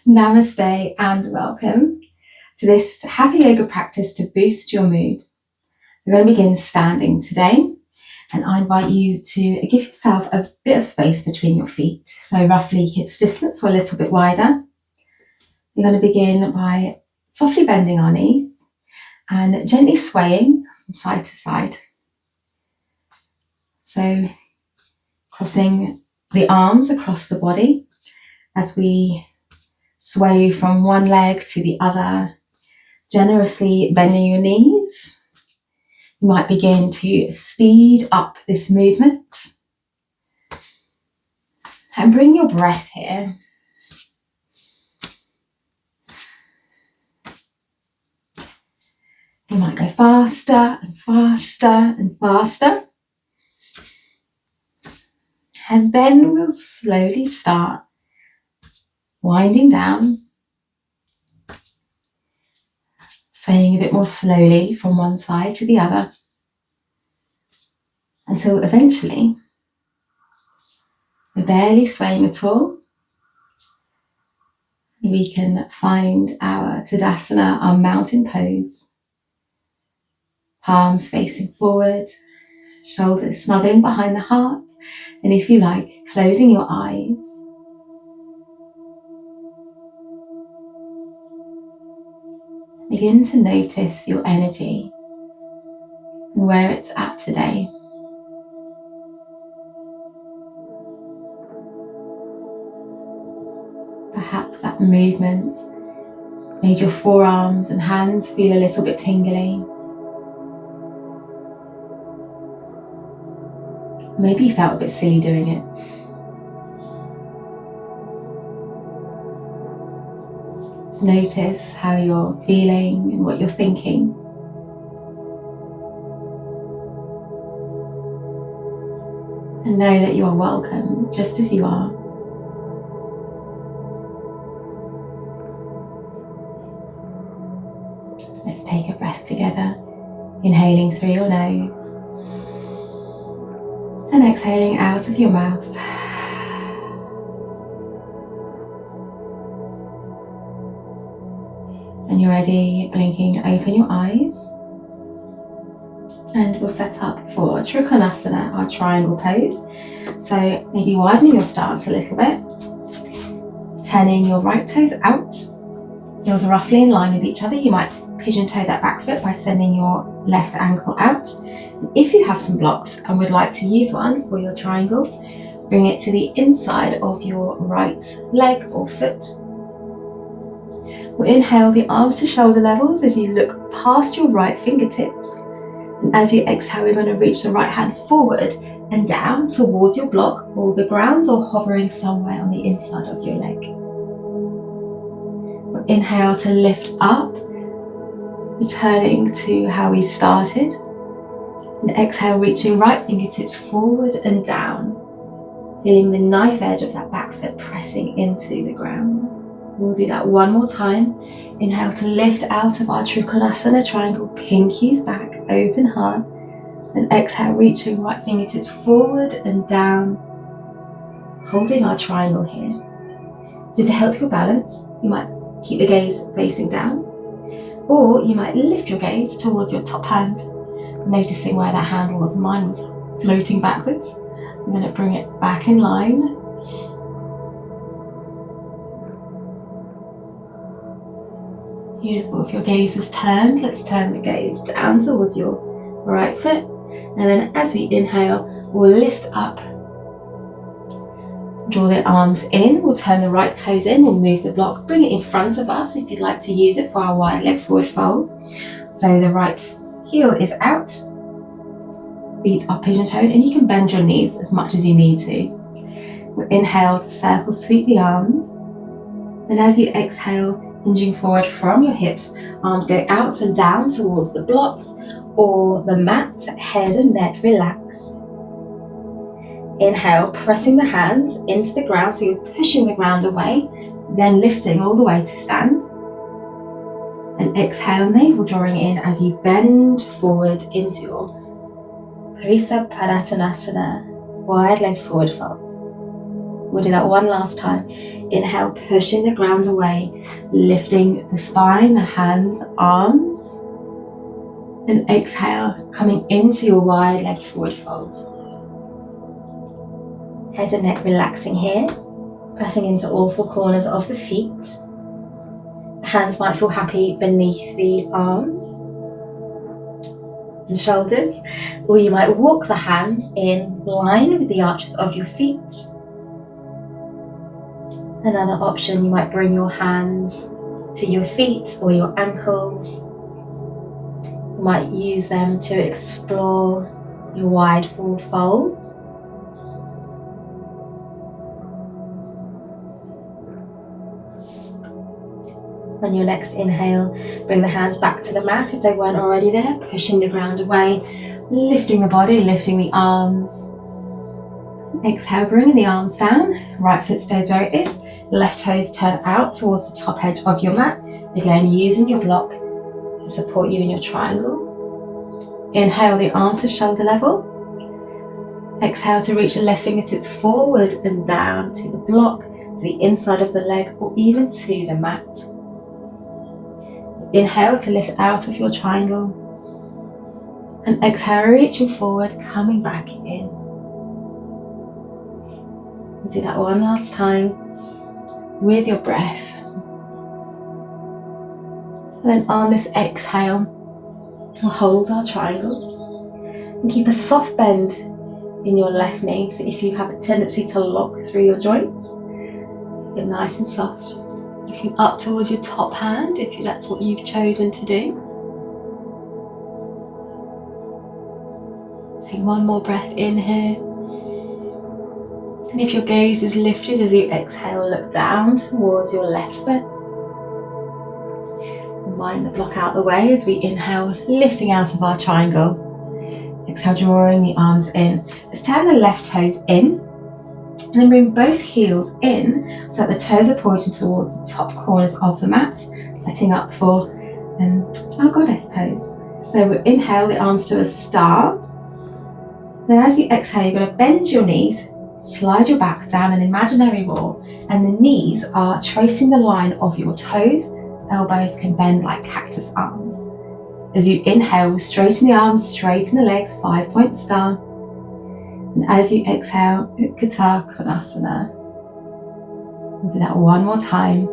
Namaste and welcome to this Hatha yoga practice to boost your mood. We're going to begin standing today, and I invite you to give yourself a bit of space between your feet, so roughly hips distance or a little bit wider. We're going to begin by softly bending our knees and gently swaying from side to side. So crossing the arms across the body as we sway from one leg to the other, generously bending your knees. You might begin to speed up this movement and bring your breath here. You might go faster and faster and faster. And then we'll slowly start winding down, swaying a bit more slowly from one side to the other, until eventually we're barely swaying at all. We can find our Tadasana, our mountain pose. Palms facing forward, shoulders snuggling behind the heart, and if you like, closing your eyes. Begin to notice your energy and where it's at today. Perhaps that movement made your forearms and hands feel a little bit tingly. Maybe you felt a bit silly doing it. Just notice how you're feeling and what you're thinking. And know that you are welcome just as you are. Let's take a breath together, inhaling through your nose and exhaling out of your mouth. When you're ready, blinking, open your eyes. And we'll set up for Trikonasana, our triangle pose. So maybe widening your stance a little bit, turning your right toes out. Heels are roughly in line with each other. You might pigeon toe that back foot by sending your left ankle out. And if you have some blocks and would like to use one for your triangle, bring it to the inside of your right leg or foot. We'll inhale the arms to shoulder levels as you look past your right fingertips. And as you exhale, we're going to reach the right hand forward and down towards your block or the ground, or hovering somewhere on the inside of your leg. We'll inhale to lift up, returning to how we started. And exhale, reaching right fingertips forward and down, feeling the knife edge of that back foot pressing into the ground. We'll do that one more time. Inhale to lift out of our Trikonasana triangle, pinkies back, open heart. And exhale, reaching right fingertips forward and down, holding our triangle here. So to help your balance, you might keep the gaze facing down, or you might lift your gaze towards your top hand, noticing where that hand was. Mine was floating backwards. I'm going to bring it back in line. Beautiful. If your gaze was turned, let's turn the gaze down towards your right foot. And then as we inhale, we'll lift up. Draw the arms in. We'll turn the right toes in. We'll move the block. Bring it in front of us if you'd like to use it for our wide leg forward fold. So the right heel is out. Feet are pigeon toed, and you can bend your knees as much as you need to. We'll inhale to circle, sweep the arms. And as you exhale, hinging forward from your hips, arms go out and down towards the blocks or the mat, head and neck relax. Inhale, pressing the hands into the ground, so you're pushing the ground away, then lifting all the way to stand. And exhale, navel drawing in as you bend forward into your Parisa Padottanasana, wide leg forward fold. We'll do that one last time. Inhale, pushing the ground away, lifting the spine, the hands, arms. And exhale, coming into your wide-legged forward fold. Head and neck relaxing here, pressing into all four corners of the feet. The hands might feel happy beneath the arms and shoulders, or you might walk the hands in line with the arches of your feet. Another option, you might bring your hands to your feet or your ankles. You might use them to explore your wide forward fold. On your next inhale, bring the hands back to the mat if they weren't already there, pushing the ground away, lifting the body, lifting the arms. Exhale, bringing the arms down, right foot stays where it is, left toes turn out towards the top edge of your mat. Again, using your block to support you in your triangle. Inhale the arms to shoulder level. Exhale to reach the left fingertips forward and down to the block, to the inside of the leg, or even to the mat. Inhale to lift out of your triangle. And exhale, reaching forward, coming back in. We'll do that one last time with your breath. And then on this exhale, we'll hold our triangle and keep a soft bend in your left knee. So if you have a tendency to lock through your joints, get nice and soft. Looking up towards your top hand if that's what you've chosen to do. Take one more breath in here. And if your gaze is lifted as you exhale, look down towards your left foot. Wind the block out the way as we inhale, lifting out of our triangle. Exhale, drawing the arms in. Let's turn the left toes in and then bring both heels in so that the toes are pointing towards the top corners of the mat, setting up for our goddess pose. So we'll inhale the arms to a star. Then as you exhale, you're going to bend your knees, slide your back down an imaginary wall, and the knees are tracing the line of your toes. Elbows can bend like cactus arms. As you inhale, straighten the arms, straighten the legs, 5-point star. And as you exhale, Utthita Konasana. We'll do that one more time.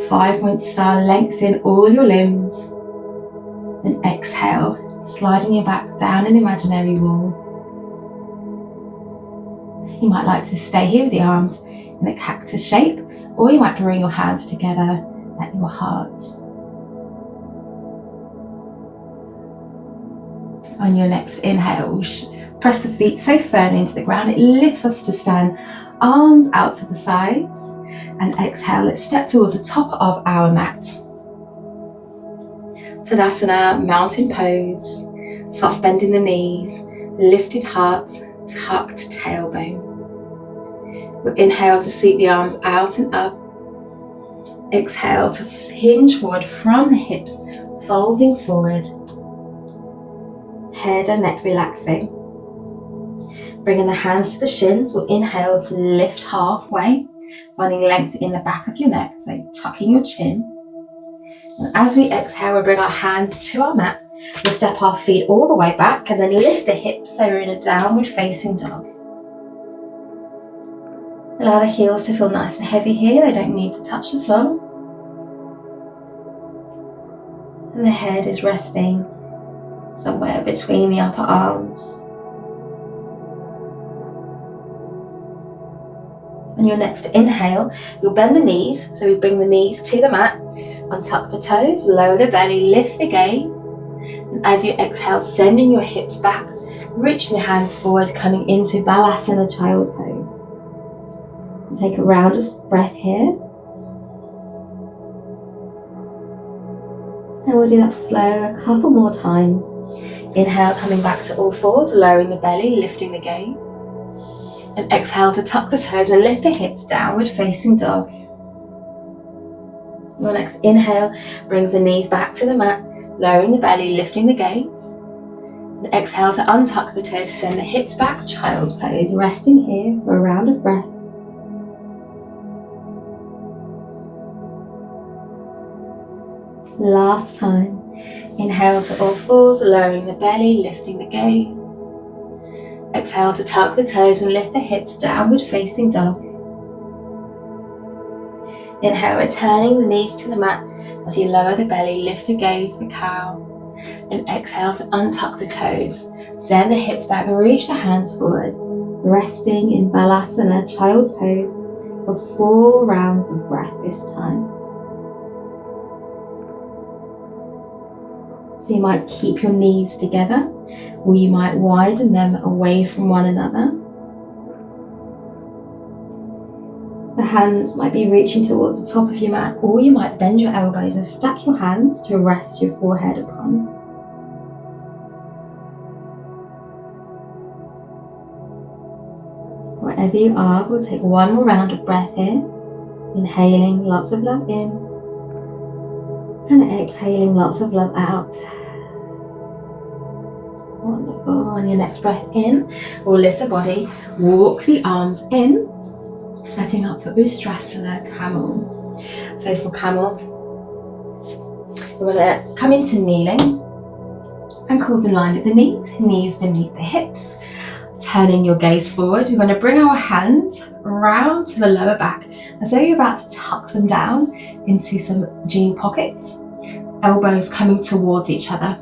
5-point star, lengthen all your limbs. And exhale, sliding your back down an imaginary wall. You might like to stay here with the arms in a cactus shape, or you might bring your hands together at your heart. On your next inhale, press the feet so firmly into the ground, it lifts us to stand, arms out to the sides. And exhale, let's step towards the top of our mat. Tadasana, mountain pose, soft bend in the knees, lifted heart, tucked tailbone. We'll inhale to sweep the arms out and up. Exhale to hinge forward from the hips, folding forward. Head and neck relaxing. Bringing the hands to the shins, we'll inhale to lift halfway, finding length in the back of your neck, so tucking your chin. And as we exhale, we'll bring our hands to our mat. We'll step our feet all the way back and then lift the hips so we're in a downward facing dog. Allow the heels to feel nice and heavy here, they don't need to touch the floor. And the head is resting somewhere between the upper arms. On your next inhale, you'll bend the knees, so we bring the knees to the mat, untuck the toes, lower the belly, lift the gaze. And as you exhale, sending your hips back, reaching the hands forward, coming into Balasana Child's Pose. And take a round of breath here. And we'll do that flow a couple more times. Inhale, coming back to all fours, lowering the belly, lifting the gaze. And exhale to tuck the toes and lift the hips, downward facing dog. Your next inhale brings the knees back to the mat, lowering the belly, lifting the gaze. And exhale to untuck the toes, send the hips back, child's pose, resting here for a round of breath. Last time. Inhale to all fours, lowering the belly, lifting the gaze. Exhale to tuck the toes and lift the hips, downward facing dog. Inhale, returning the knees to the mat as you lower the belly, lift the gaze for cow. And exhale to untuck the toes. Send the hips back, reach the hands forward, resting in Balasana, child's pose, for 4 rounds of breath this time. So you might keep your knees together, or you might widen them away from one another. The hands might be reaching towards the top of your mat, or you might bend your elbows and stack your hands to rest your forehead upon. Wherever you are, we'll take 1 more round of breath here. Inhaling lots of love in, and exhaling lots of love out. Wonderful. On your next breath in, we'll lift the body, walk the arms in, setting up for Ustrasana, camel. So for camel, we're going to come into kneeling, ankles in line at the knees beneath the hips. Turning your gaze forward, we're going to bring our hands round to the lower back as though you're about to tuck them down into some jean pockets, elbows coming towards each other.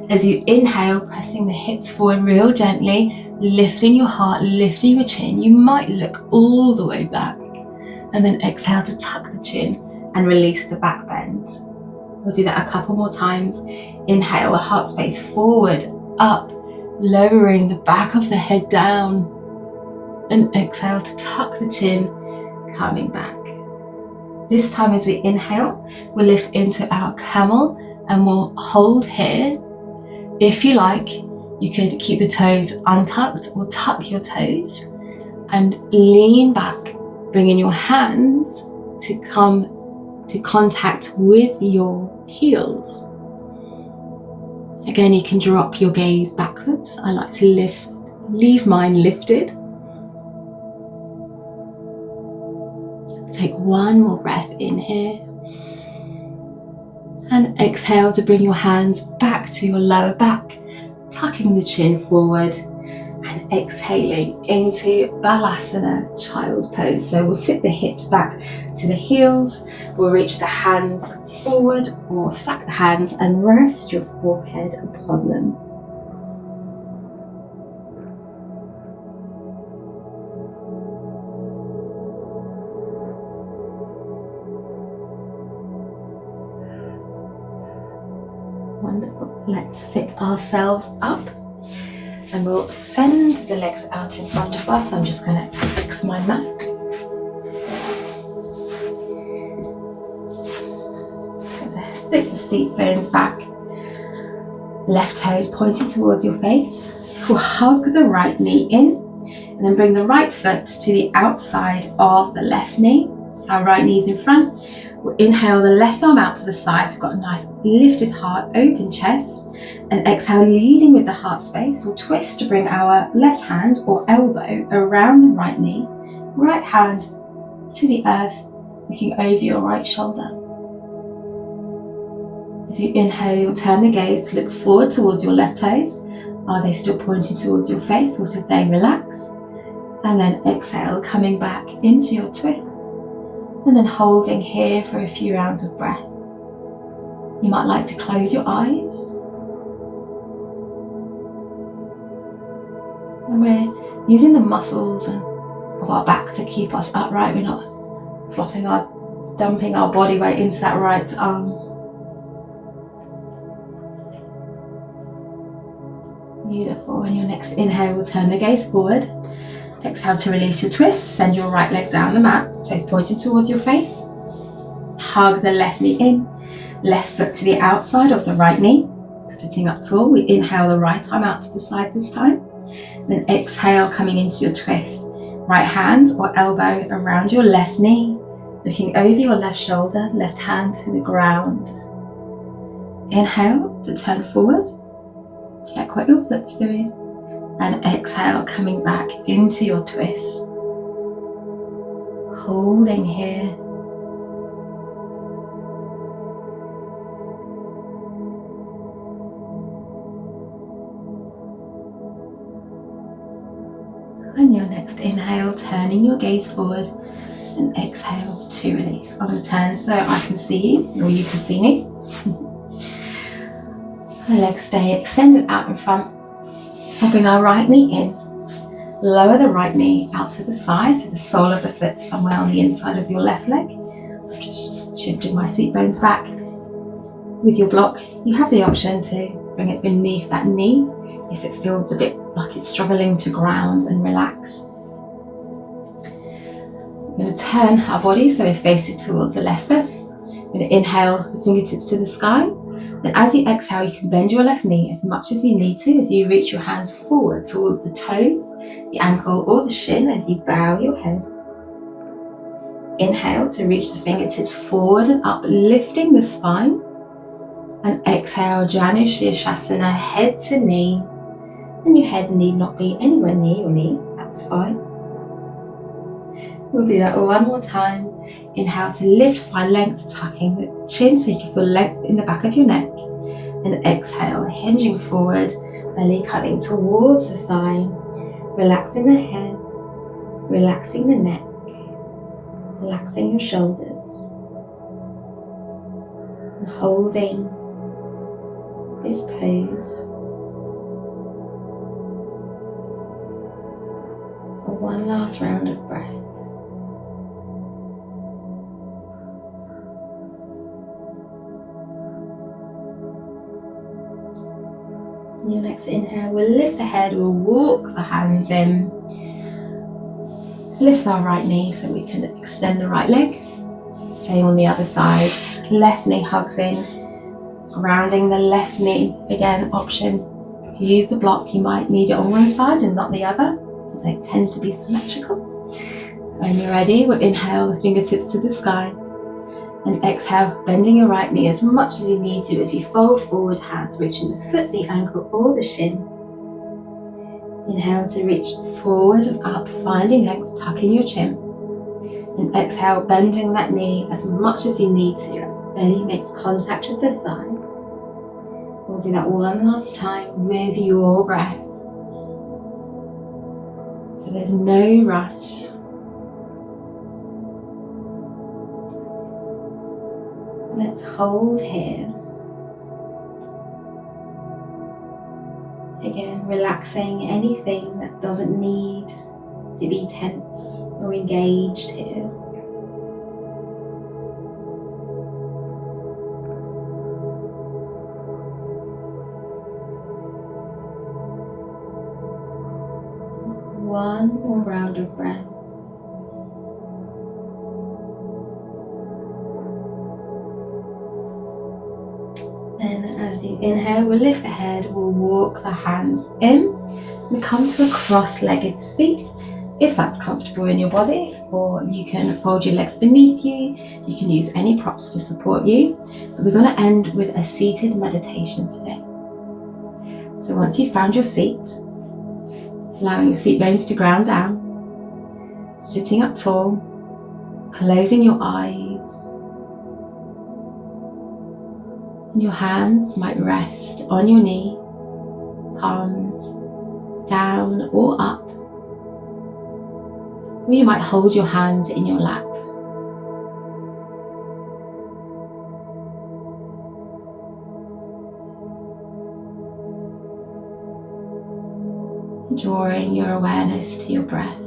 As you inhale, pressing the hips forward real gently, lifting your heart, lifting your chin. You might look all the way back, and then exhale to tuck the chin and release the back bend. We'll do that a couple more times. Inhale, a heart space forward, up, lowering the back of the head down, and exhale to tuck the chin, coming back. This time as we inhale, we'll lift into our camel and we'll hold here. If you like, you could keep the toes untucked or tuck your toes and lean back, bringing your hands to come to contact with your heels. Again, you can drop your gaze backwards. I like to leave mine lifted. Take 1 more breath in here. And exhale to bring your hands back to your lower back, tucking the chin forward and exhaling into Balasana, child's pose. So we'll sit the hips back to the heels. We'll reach the hands forward or stack the hands and rest your forehead upon them. Wonderful. Let's sit ourselves up and we'll send the legs out in front of us. I'm just going to fix my mat. Sit the seat bones back, left toes pointed towards your face. We'll hug the right knee in and then bring the right foot to the outside of the left knee. So our right knee's in front. We'll inhale the left arm out to the side. So we've got a nice lifted heart, open chest. And exhale, leading with the heart space. We'll twist to bring our left hand or elbow around the right knee. Right hand to the earth, looking over your right shoulder. As you inhale, you'll turn the gaze to look forward towards your left toes. Are they still pointing towards your face, or did they relax? And then exhale, coming back into your twist. And then holding here for a few rounds of breath. You might like to close your eyes. And we're using the muscles of our back to keep us upright. We're not dumping our body weight into that right arm. Beautiful. On your next inhale, we'll turn the gaze forward. Exhale to release your twist. Send your right leg down the mat, toes pointing towards your face. Hug the left knee in, left foot to the outside of the right knee. Sitting up tall, we inhale the right arm out to the side this time. Then exhale, coming into your twist. Right hand or elbow around your left knee, looking over your left shoulder, left hand to the ground. Inhale to turn forward. Check what your foot's doing. And exhale, coming back into your twist. Holding here. next inhale, turning your gaze forward, and exhale to release. I'm going to turn so I can see you, or you can see me. Our legs stay extended out in front. We'll bring our right knee in. Lower the right knee out to the side, so the sole of the foot somewhere on the inside of your left leg. I've just shifted my seat bones back. With your block, you have the option to bring it beneath that knee if it feels a bit like it's struggling to ground and relax. We're going to turn our body so we face it towards the left foot. We're going to inhale the fingertips to the sky. And as you exhale, you can bend your left knee as much as you need to as you reach your hands forward towards the toes, the ankle or the shin as you bow your head. Inhale to reach the fingertips forward and up, lifting the spine. And exhale, Janu Shirshasana, head to knee. And your head need not be anywhere near your knee, that's fine. We'll do that one more time. Inhale to lift, find length, tucking the chin so you can feel length in the back of your neck. And exhale, hinging forward, belly coming towards the thigh, relaxing the head, relaxing the neck, relaxing your shoulders, and holding this pose for one last round of breath. On your next inhale, we'll lift the head, we'll walk the hands in, lift our right knee so we can extend the right leg. Same on the other side, left knee hugs in, grounding the left knee. Again, option to use the block, you might need it on one side and not the other. They tend to be symmetrical. When you're ready, we'll inhale the fingertips to the sky. And exhale, bending your right knee as much as you need to as you fold forward, hands reaching the foot, the ankle or the shin. Inhale to reach forward and up, finding length, tucking your chin. And exhale, bending that knee as much as you need to as the belly makes contact with the thigh. We'll do that one last time with your breath. So there's no rush. Let's hold here. Again, relaxing anything that doesn't need to be tense or engaged here. One more round of breath. Then as you inhale, we'll lift the head, we'll walk the hands in. We come to a cross-legged seat, if that's comfortable in your body, or you can fold your legs beneath you. You can use any props to support you. But we're going to end with a seated meditation today. So once you've found your seat, allowing your seat bones to ground down, sitting up tall, closing your eyes. Your hands might rest on your knee, palms down or up. Or you might hold your hands in your lap. Drawing your awareness to your breath.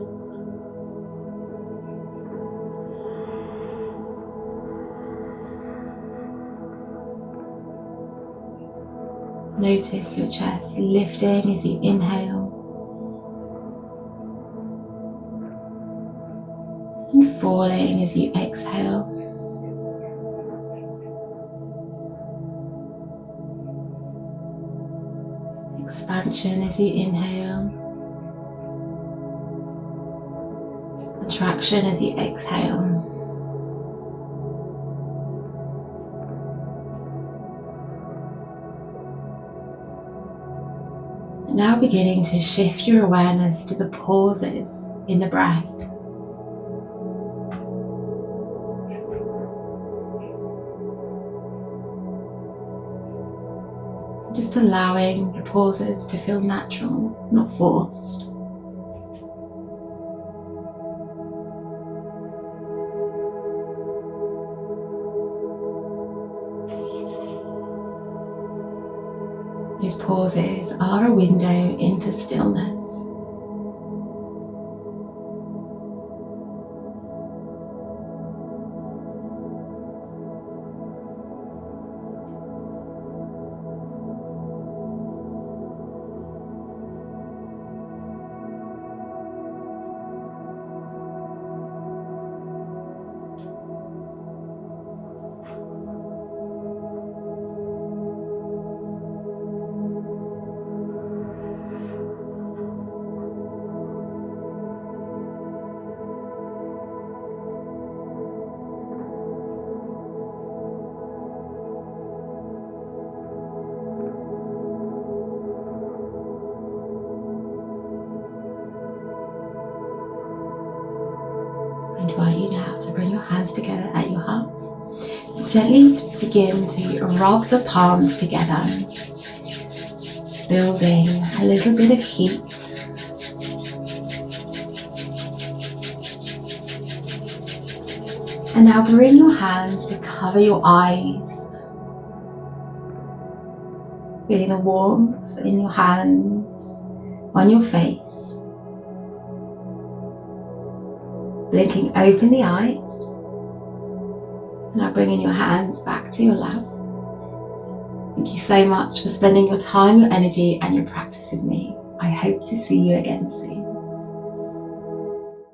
Notice your chest lifting as you inhale and falling as you exhale. Expansion as you inhale, contraction as you exhale. Now beginning to shift your awareness to the pauses in the breath. Just allowing the pauses to feel natural, not forced. These pauses are a window into stillness. I invite you now to bring your hands together at your heart. Gently begin to rub the palms together, building a little bit of heat. And now bring your hands to cover your eyes, feeling the warmth in your hands, on your face. Blinking open the eyes. Now bringing your hands back to your lap. Thank you so much for spending your time, your energy and your practice with me. I hope to see you again soon.